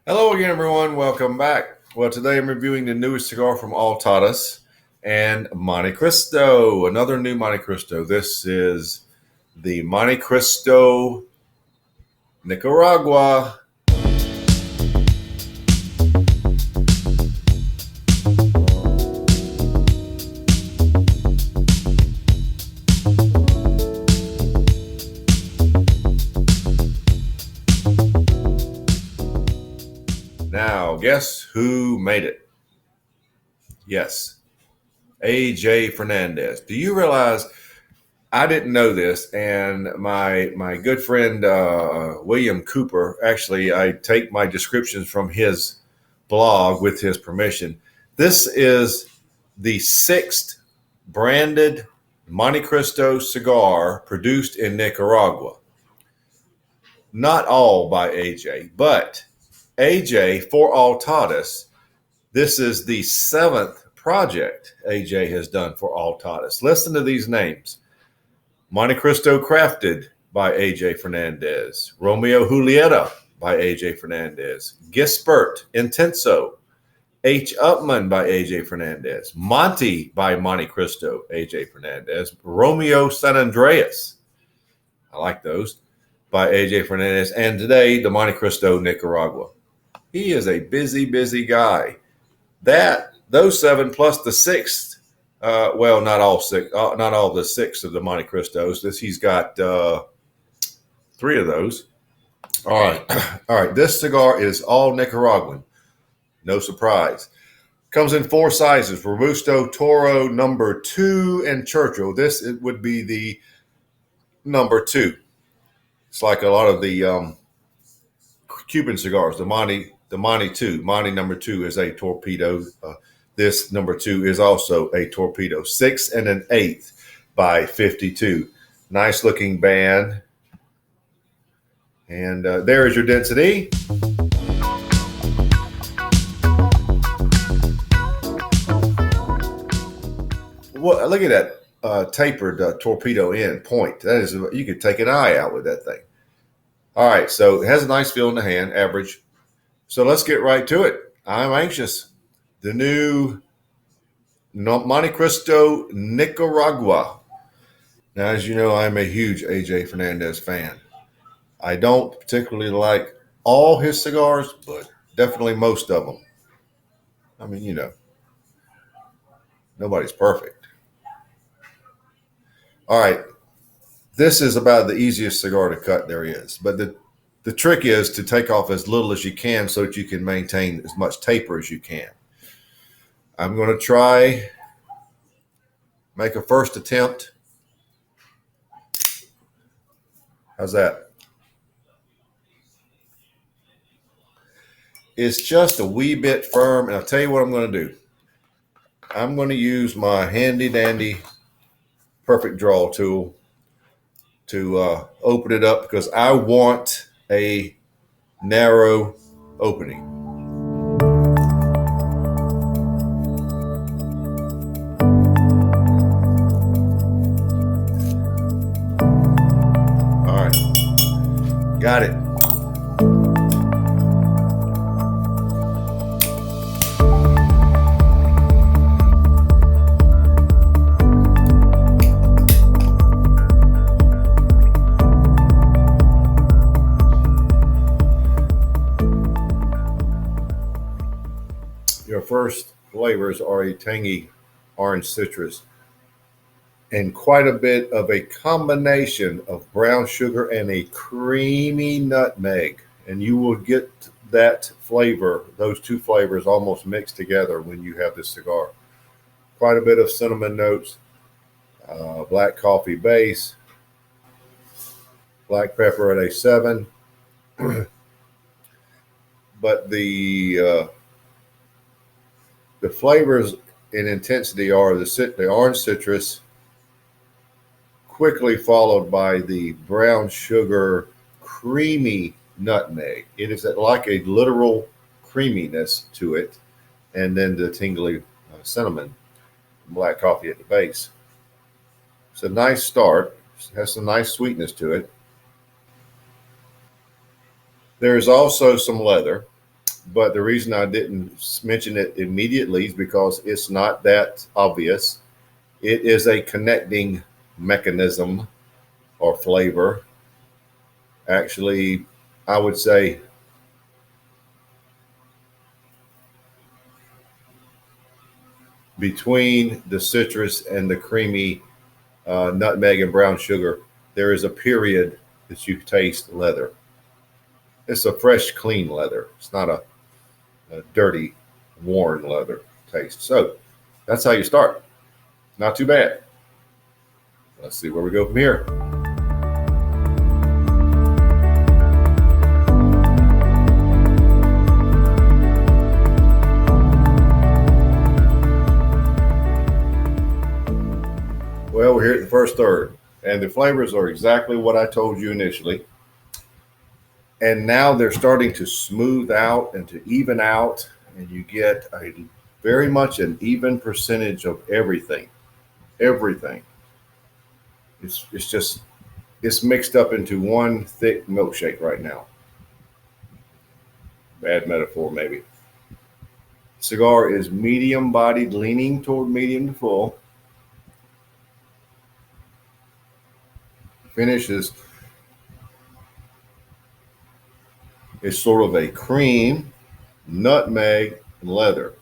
Hello again, everyone. Welcome back. Well, today I'm reviewing the newest cigar from Altadas and Montecristo, another new Montecristo. This is the Montecristo Nicaragua. Now, guess who made it? Yes, AJ Fernandez. Do you realize I didn't know this, and my good friend William Cooper. Actually, I take my descriptions from his blog with his permission. This is the sixth branded Montecristo cigar produced in Nicaragua. Not all by AJ, but AJ for Altadas. This is the seventh project AJ has done for Altadas. Listen to these names: Montecristo Crafted by AJ Fernandez, Romeo Julieta by AJ Fernandez, Gispert Intenso, H. Upman by AJ Fernandez, Monty by Montecristo, AJ Fernandez, Romeo San Andreas, I like those, by AJ Fernandez, and today the Montecristo Nicaragua. He is a busy, busy guy. Those seven plus the sixth. Well, not all six, not all the six of the Montecristos. He's got three of those. All right, all right. This cigar is all Nicaraguan. No surprise. Comes in four sizes: Robusto, Toro, number 2, and Churchill. It would be the number 2. It's like a lot of the Cuban cigars. The Monte 2. Monte number 2 is a torpedo. This number 2 is also a torpedo. 6 1/8 by 52. Nice looking band. And there is your density. Well, look at that tapered torpedo end point. That is, you could take an eye out with that thing. All right, so it has a nice feel in the hand, average. So let's get right to it. I'm anxious. The new Montecristo Nicaragua. Now, as you know, I'm a huge AJ Fernandez fan. I don't particularly like all his cigars, but definitely most of them. I mean, nobody's perfect. All right, this is about the easiest cigar to cut there is. But the trick is to take off as little as you can so that you can maintain as much taper as you can. I'm going to make a first attempt. How's that? It's just a wee bit firm, and I'll tell you what I'm going to do. I'm going to use my handy dandy perfect draw tool to open it up because I want a narrow opening. All right, got it. Your first flavors are a tangy orange citrus and quite a bit of a combination of brown sugar and a creamy nutmeg. And you will get that flavor, those two flavors almost mixed together when you have this cigar. Quite a bit of cinnamon notes, black coffee base, black pepper at a 7. But the flavors in intensity are the orange citrus, quickly followed by the brown sugar creamy nutmeg. It is like a literal creaminess to it, and then the tingly cinnamon, black coffee at the base. It's a nice start. It has some nice sweetness to it. There is also some leather, But the reason I didn't mention it immediately is because it's not that obvious. It is a connecting mechanism or flavor. Actually, I would say between the citrus and the creamy nutmeg and brown sugar, there is a period that you taste leather. It's a fresh, clean leather. It's not a dirty, worn leather taste. So that's how you start. Not too bad. Let's see where we go from here. Well, we're here at the first third, and the flavors are exactly what I told you initially. And now they're starting to smooth out and to even out, and you get a very much an even percentage of everything. Everything. It's just it's mixed up into one thick milkshake right now. Bad metaphor, maybe. Cigar is medium bodied, leaning toward medium to full. Finish is sort of a cream, nutmeg, and leather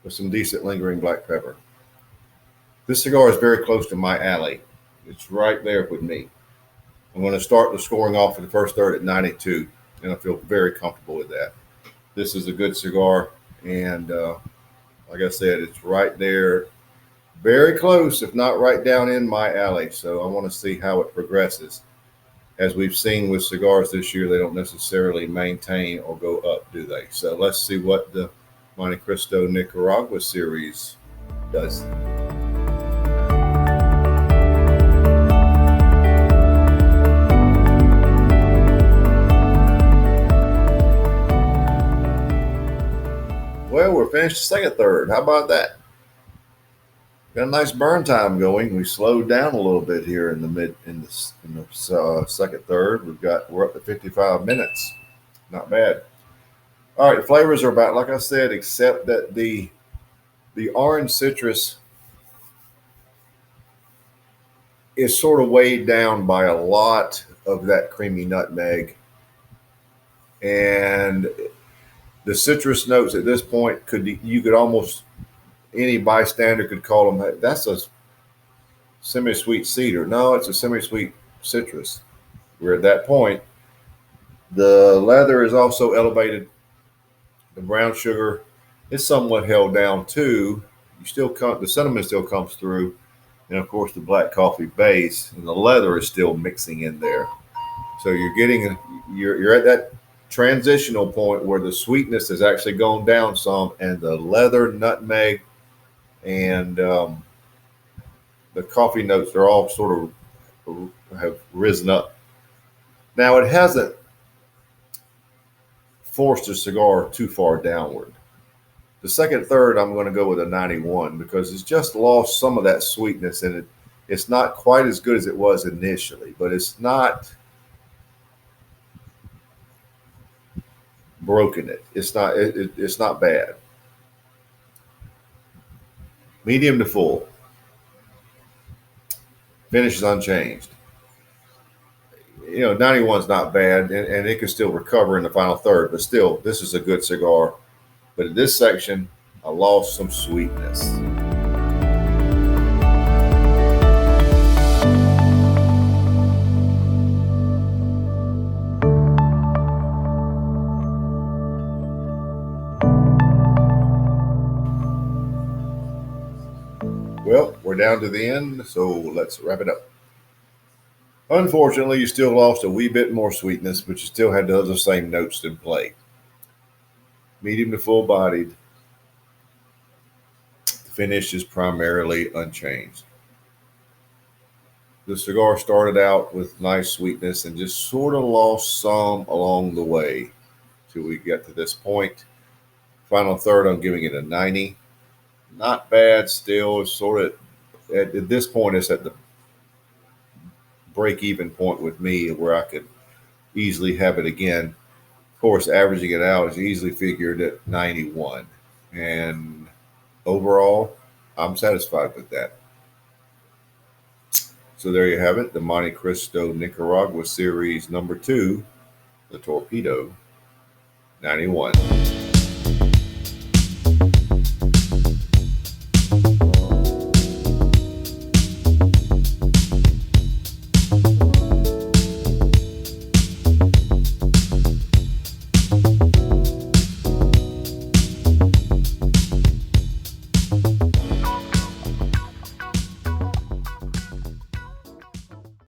with some decent lingering black pepper. This cigar is very close to my alley. It's right there with me. I'm going to start the scoring off for the first third at 92, and I feel very comfortable with that. This is a good cigar, and like I said, it's right there, very close, if not right down in my alley. So I want to see how it progresses. As we've seen with cigars this year, they don't necessarily maintain or go up, do they? So let's see what the Montecristo Nicaragua series does. Well, we're finished the second third. How about that? Got a nice burn time going. We slowed down a little bit here in the second third. We're up to 55 minutes. Not bad. All right, the flavors are about like I said, except that the orange citrus is sort of weighed down by a lot of that creamy nutmeg, and the citrus notes at this point you could almost any bystander could call them that's a semi-sweet cedar. No, it's a semi-sweet citrus. We're at that point. The leather is also elevated. The brown sugar is somewhat held down too. The cinnamon still comes through, and of course the black coffee base and the leather is still mixing in there. So you're at that transitional point where the sweetness has actually gone down some, and the leather, nutmeg, and the coffee notes are all sort of have risen up. Now it hasn't forced the cigar too far downward. The second third, I'm going to go with a 91 because it's just lost some of that sweetness in it. It's not quite as good as it was initially, but it's not broken it. It's not bad. Medium to full. Finish is unchanged. 91 is not bad, and it can still recover in the final third, but still, this is a good cigar. But in this section, I lost some sweetness. Well, we're down to the end, so let's wrap it up. Unfortunately, you still lost a wee bit more sweetness, but you still had the other same notes in play. Medium to full bodied. The finish is primarily unchanged. The cigar started out with nice sweetness and just sort of lost some along the way till we get to this point. Final third, I'm giving it a 90. Not bad still. It's sort of, at this point, it's at the break even point with me where I could easily have it again Of course, averaging it out is easily figured at 91. And overall, I'm satisfied with that. So there you have it, the Montecristo Nicaragua series number 2, the Torpedo 91.